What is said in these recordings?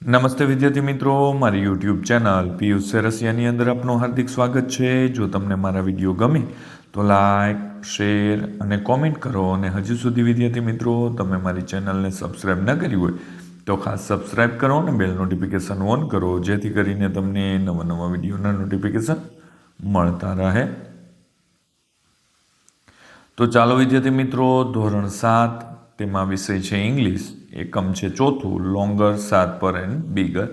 નમસ્તે વિદ્યાર્થી મિત્રો, મારી યુટ્યુબ ચેનલ પિયુષ સેરસિયાની અંદર આપનું હાર્દિક સ્વાગત છે। જો તમને મારા વિડીયો ગમે તો લાઈક, શેર અને કોમેન્ટ કરો। અને હજુ સુધી વિદ્યાર્થી મિત્રો તમે મારી ચેનલને સબસ્ક્રાઈબ ન કરી હોય તો ખાસ સબસ્ક્રાઈબ કરો અને બેલ નોટિફિકેશન ઓન કરો, જેથી કરીને તમને નવા નવા વિડીયોના નોટિફિકેશન મળતા રહે। તો ચાલો વિદ્યાર્થી મિત્રો, ધોરણ 7 તેમાં વિષય છે ઇંગ્લિશ, એકમ છે ચોથું, લોંગર, શાર્પર એન્ડ બિગર।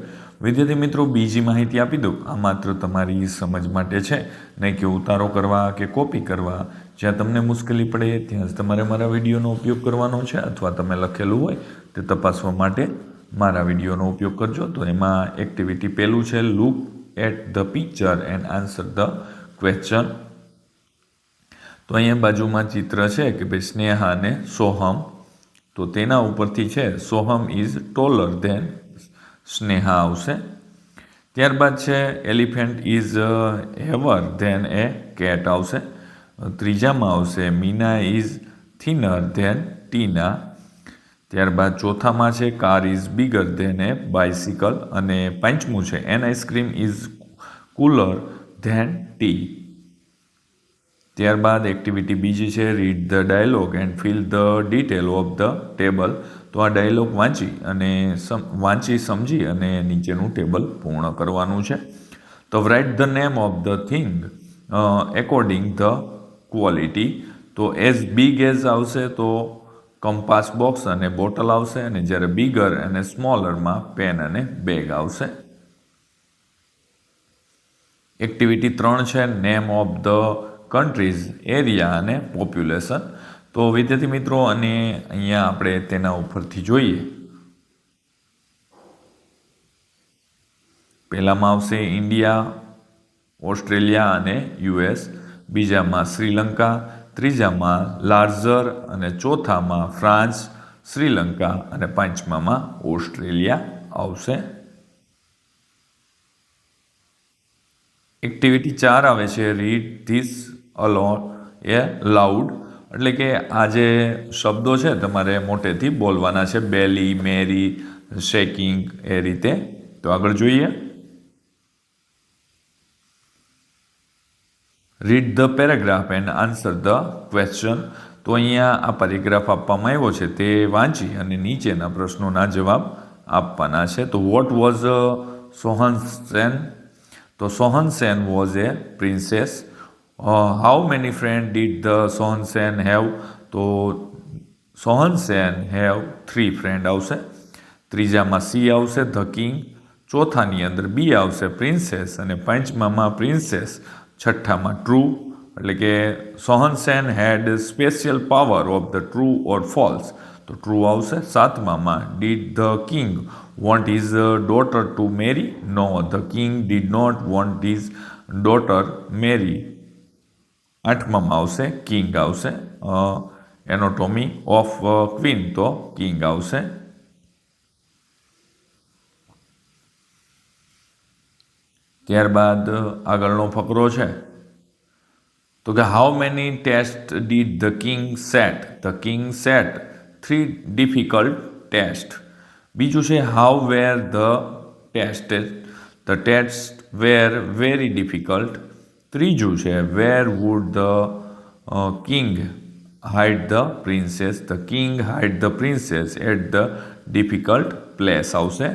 વિદ્યાર્થી મિત્રો, બીજી માહિતી આપી દઉં, આ માત્ર તમારી સમજ માટે છે, નહીં કે ઉતારો કરવા કે કોપી કરવા। જ્યાં તમને મુશ્કેલી પડે ત્યાં જ તમારે મારા વિડીયોનો ઉપયોગ કરવાનો છે, અથવા તમે લખેલું હોય તે તપાસવા માટે મારા વિડીયોનો ઉપયોગ કરજો। તો એમાં એક્ટિવિટી પહેલું છે, look at the picture and answer the question. તો અહીંયા બાજુમાં ચિત્ર છે કે ભાઈ સ્નેહા અને સોહમ, તો તેના ઉપરથી છે Soham is taller than Sneha આવશે। ત્યારબાદ છે elephant is heavier than a cat આવશે। ત્રીજામાં આવશે Meena is thinner than Tina. ત્યારબાદ ચોથામાં છે car is bigger than a bicycle. અને પાંચમું છે an ice cream is cooler than tea. ત્યારબાદ એક્ટિવિટી બીજી છે read the dialogue and fill the detail of the table. તો આ ડાયલોગ વાંચી સમજી અને નીચેનું ટેબલ પૂર્ણ કરવાનું છે। તો write the name of the thing according the quality. તો એઝ બિગ એઝ આવશે તો કંપાસ બોક્સ અને બોટલ આવશે, અને જ્યારે બિગર અને સ્મોલરમાં પેન અને બેગ આવશે। એક્ટિવિટી 3 છે name of the countries, area અને પોપ્યુલેશન। તો વિદ્યાર્થી મિત્રો, અને અહીંયા આપણે તેના ઉપરથી જોઈએ। પહેલામાં આવશે ઇન્ડિયા, ઓસ્ટ્રેલિયા અને યુએસ, બીજામાં શ્રીલંકા, ત્રીજામાં લાર્જર અને ચોથામાં ફ્રાન્સ, શ્રીલંકા અને પાંચમામાં ઓસ્ટ્રેલિયા આવશે। એક્ટિવિટી 4 આવે છે read this alone A loud, એટલે કે આ જે શબ્દો છે તમારે મોટેથી બોલવાના છે, બેલી, મેરી, શેકિંગ, એ રીતે। તો આગળ જોઈએ, read the paragraph and answer the question. તો અહીંયા આ પેરેગ્રાફ આપવામાં આવ્યો છે તે વાંચી અને નીચેના પ્રશ્નોના જવાબ આપવાના છે। તો વોટ વોઝ સોહન સેન? તો Sohan Sen was a princess. How many friend did the Sohan Sen have? તો સોહન સેન હેવ 3 ફ્રેન્ડ આવશે। ત્રીજામાં સી આવશે ધ કિંગ, ચોથાની અંદર બી આવશે પ્રિન્સેસ, અને પાંચમામાં પ્રિન્સેસ, છઠ્ઠામાં ટ્રુ, એટલે કે Sohan Sen had special power of the true or false, તો ટ્રુ આવશે। સાતમામાં did the king want his daughter to marry? No, the king did not want his daughter marry. આઠમામાં આવશે કિંગ આવશે, એનોટોમી ઓફ ક્વીન, તો king આવશે। ત્યારબાદ આગળનો ફકરો છે, તો કે how many test did the king set? The king set 3 difficult test. બીજું છે how were the tested? The test were very difficult. ત્રીજું છે where would the king hide the princess? The king hide the princess at the difficult place આવશે।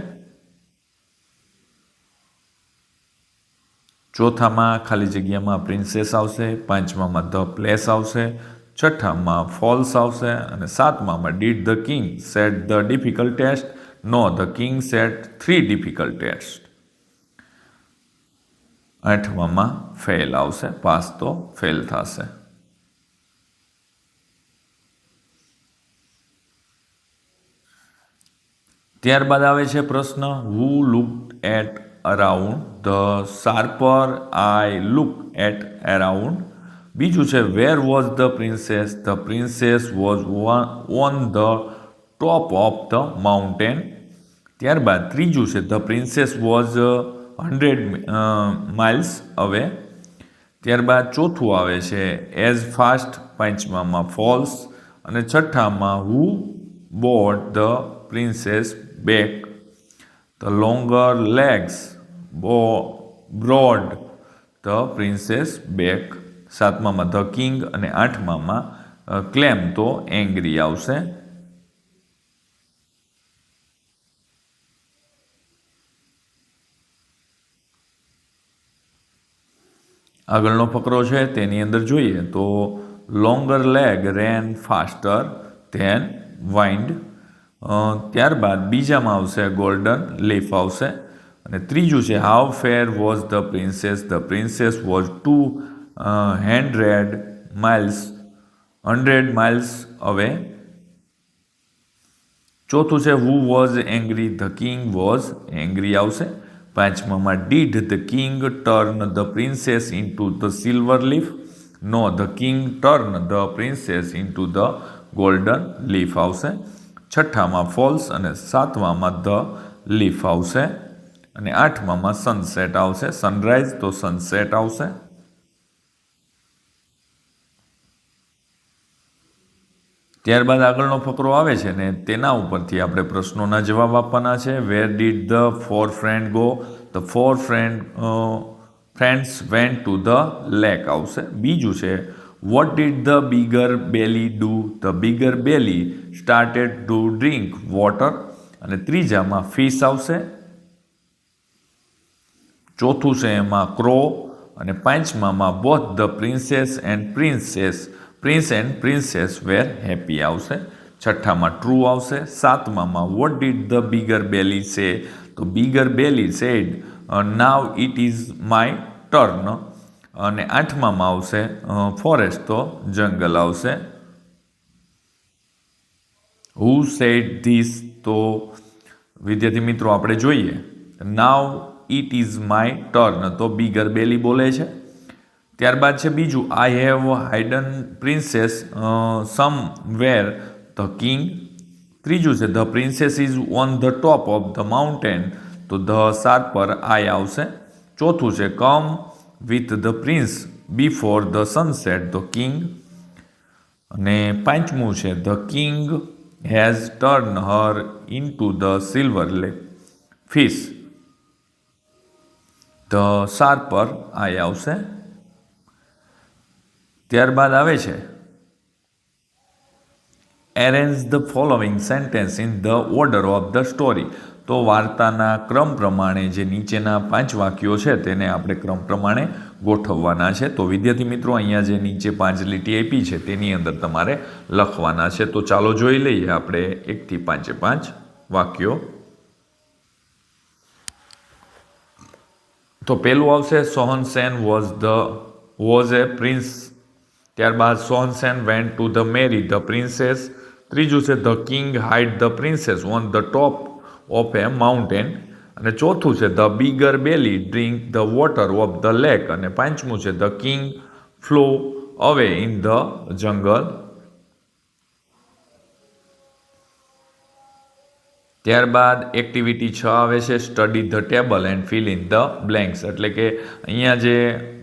ચોથામાં ખાલી જગ્યામાં princess આવશે, પાંચમામાં the place આવશે, છઠ્ઠામાં ફોલ્સ આવશે, અને સાતમામાં did the king set the difficult test? No, the king set 3 difficult test. આઠમામાં ફેલ આવશે, પાસ તો ફેલ થશે। ત્યારબાદ આવે છે પ્રશ્ન who looked at around? The sharper eye look at around. બીજું છે where was the princess? The princess was on the top of the mountain. ત્યારબાદ ત્રીજું છે ધ પ્રિન્સેસ વોઝ 100 માઇલ્સ અવે। ત્યારબાદ ચોથું આવે છે એઝ ફાસ્ટ, પાંચમામાં ફોલ્સ, અને છઠ્ઠામાં who brought the princess back? The longer legs brought the princess back. 7મામાં ધ કિંગ અને 8મામાં ક્લેમ તો એંગ્રી આવશે. આગળનો ફકરો છે તેની અંદર જોઈએ તો longer leg ran faster than wind. ત્યારબાદ બીજામાં આવશે ગોલ્ડન લીફ આવશે. અને ત્રીજું છે how far was the princess was 200 miles away. ચોથું છે who was angry the king was angry આવશે. 5મામાં did the king turn the princess into the silver leaf. No the king turn the princess into the golden leaf આવશે. 6મામાં false અને 7મામાં the leaf આવશે. અને 8મામાં સનસેટ આવશે. સનરાઈઝ તો સનસેટ આવશે. ત્યારબાદ આગળનો ફકરો આવે છે ને તેના ઉપરથી આપણે પ્રશ્નોના જવાબ આપવાના છે. Where did the 4 friend go? The 4 friends went to the lake આવશે. બીજું છે what did the bigger belly do? The bigger belly started to drink water. અને ત્રીજામાં ફિશ આવશે. ચોથું છે એમાં ક્રો. અને 5મામાં both the prince and princess were happy આવશે. 6મામાં ટ્રુ આવશે. 7મામાં what did the bigger belly say? તો bigger belly said now it is my turn. અને 8મામાં આવશે ફોરેસ્ટ તો જંગલ આવશે. Who said this? તો વિદ્યાર્થી મિત્રો આપણે જોઈએ now it is my turn તો બિગર બેલી બોલે છે. ત્યારબાદ છે બીજું I have hidden princess somewhere the king. ત્રીજું છે the princess is on the top of the mountain તો ધ શાર્પર આઈ આવશે. ચોથું છે come with the prince before the sunset the king. અને 5મું છે the king has turn her into the silver fish the sharper eye આવશે. ત્યારબાદ આવે છે arrange the following sentence in the order of the story. તો વાર્તાના ક્રમ પ્રમાણે જે નીચેના 5 વાક્યો છે તેને આપણે ક્રમ પ્રમાણે ગોઠવવાના છે. તો વિદ્યાર્થી મિત્રો અહીંયા જે નીચે 5 લીટી આપી છે તેની અંદર તમારે લખવાના છે. તો ચાલો જોઈ લઈએ આપણે 1 થી 5 વાક્યો. તો પહેલું આવશે Sohan Sen was a prince. ત્યારબાદ Sohan Sen went to the marry the princess. ત્રીજું છે the king hide the princess on the top of a mountain. અને ચોથું છે the bigger belly drink the water of the lake. અને 5મું છે the king flow away in the jungle. ત્યારબાદ activity 6 આવે છે study the table and fill in the blanks. એટલે કે અહીંયા જે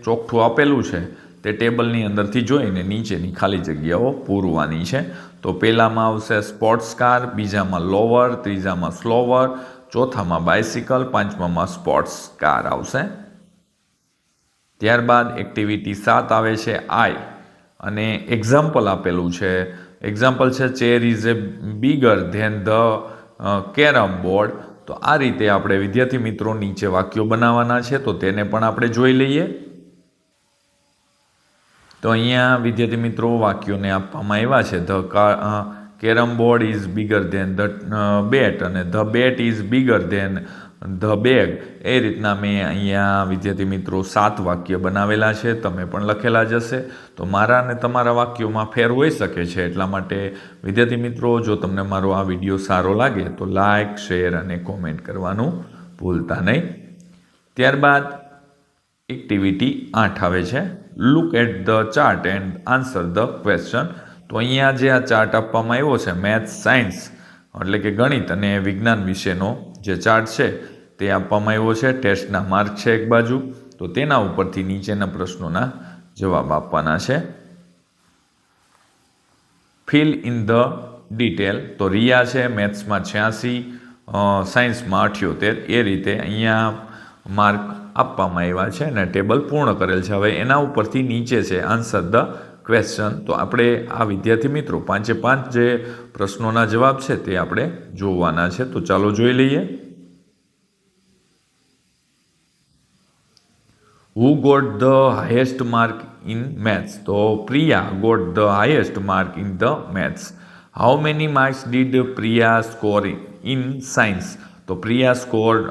ચોખ્ઠું આપેલું છે તે ટેબલની અંદરથી જોઈને નીચેની ખાલી જગ્યાઓ પૂરવાની છે. તો પહેલામાં આવશે સ્પોર્ટ્સ કાર, બીજામાં લોવર, ત્રીજામાં સ્લોવર, ચોથામાં બાઇસિકલ, 5મામાં સ્પોર્ટ્સ કાર આવશે. ત્યારબાદ એક્ટિવિટી 7 આવે છે આઈ. અને એક્ઝામ્પલ આપેલું છે. એક્ઝામ્પલ છે chair is a bigger than the carrom board. તો આ રીતે આપણે વિદ્યાર્થી મિત્રો નીચે વાક્યો બનાવવાના છે. તો તેને પણ આપણે જોઈ લઈએ. તો અહીંયા વિદ્યાર્થી મિત્રો વાક્યોને આપવામાં આવ્યા છે the carrom board is bigger than the bat અને the bat is bigger than the bag. એ રીતના મેં અહીંયા વિદ્યાર્થી મિત્રો 7 વાક્ય બનાવેલા છે. તમે પણ લખેલા જ હશે. તો મારા અને તમારા વાક્યોમાં ફેર હોઈ શકે છે. એટલા માટે વિદ્યાર્થી મિત્રો જો તમને મારો આ વિડીયો સારો લાગે તો લાઇક, શેર અને કોમેન્ટ કરવાનું ભૂલતા નહીં. ત્યારબાદ એક્ટિવિટી 8 આવે છે look at the chart and answer the question. તો અહીંયા જે આ ચાર્ટ આપવામાં આવ્યો છે મેથ્સ સાયન્સ એટલે કે ગણિત અને વિજ્ઞાન વિશેનો જે ચાર્ટ છે તે આપવામાં આવ્યો છે. ટેસ્ટના માર્ક છે એક બાજુ. તો તેના ઉપરથી નીચેના પ્રશ્નોના જવાબ આપવાના છે. Fill in the detail. તો રિયા છે મેથ્સમાં 86, સાયન્સમાં 78 એ રીતે અહીંયા માર્ક આપવામાં આવ્યા છે અને ટેબલ પૂર્ણ કરેલ છે. હવે એના ઉપરથી નીચે છે આન્સર ધ ક્વેશ્ચન. તો આપણે આ વિદ્યાર્થી મિત્રો 5 જે પ્રશ્નોના જવાબ છે તે આપણે જોવાના છે. તો ચાલો જોઈ લઈએ. Who got the highest mark in maths? તો Priya got the highest mark in the maths. How many marks did Priya score in science? તો Priya scored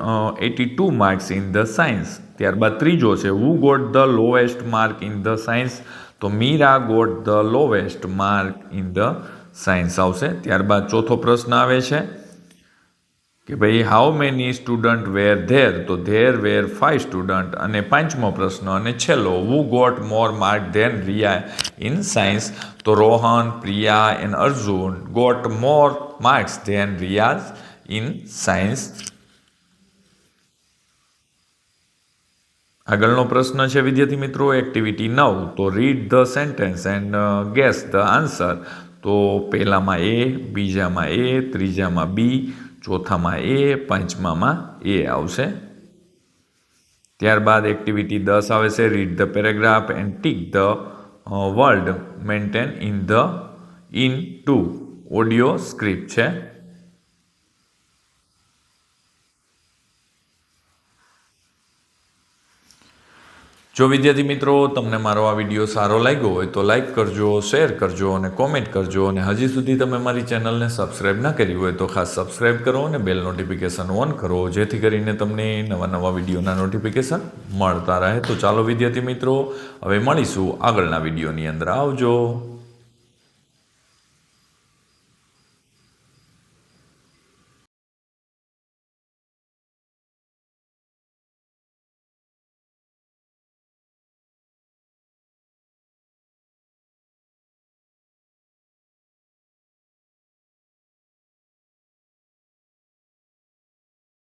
82 marks in the science. ત્યારબાદ ત્રીજો છે Who got the lowest mark in the science? તો Meera got the lowest mark in the science આવશે. ત્યારબાદ ચોથો પ્રશ્ન આવે છે કે ભાઈ how many student were there? તો ધેર વેર 5 સ્ટુડન્ટ. અને પાંચમો પ્રશ્ન અને છેલ્લો who got more mark than Riya in science? તો Rohan, Priya and Arjun got more marks than Riya's in science. આગળનો પ્રશ્ન છે વિદ્યાર્થી મિત્રો એક્ટિવિટી 9. તો read the sentence and guess the answer. તો પહેલામાં એ, બીજામાં એ, ત્રીજામાં બી, ચોથામાં એ, પાંચમામાં એ આવશે. ત્યારબાદ એક્ટિવિટી 10 આવે છે read the paragraph and tick the word mentioned in to audio script છે. જો વિદ્યાર્થી મિત્રો તમને મારો આ વિડીયો સારો લાગ્યો હોય તો લાઈક કરજો, શેર કરજો અને કોમેન્ટ કરજો. અને હજી સુધી તમે મારી ચેનલને સબસ્ક્રાઈબ ના કરી હોય તો ખાસ સબસ્ક્રાઈબ કરો અને બેલ નોટિફિકેશન ઓન કરો, જેથી કરીને તમને નવા વિડીયોના નોટિફિકેશન મળતા રહે. તો ચાલો વિદ્યાર્થી મિત્રો હવે મળીશું આગળના વિડીયોની અંદર. આવજો.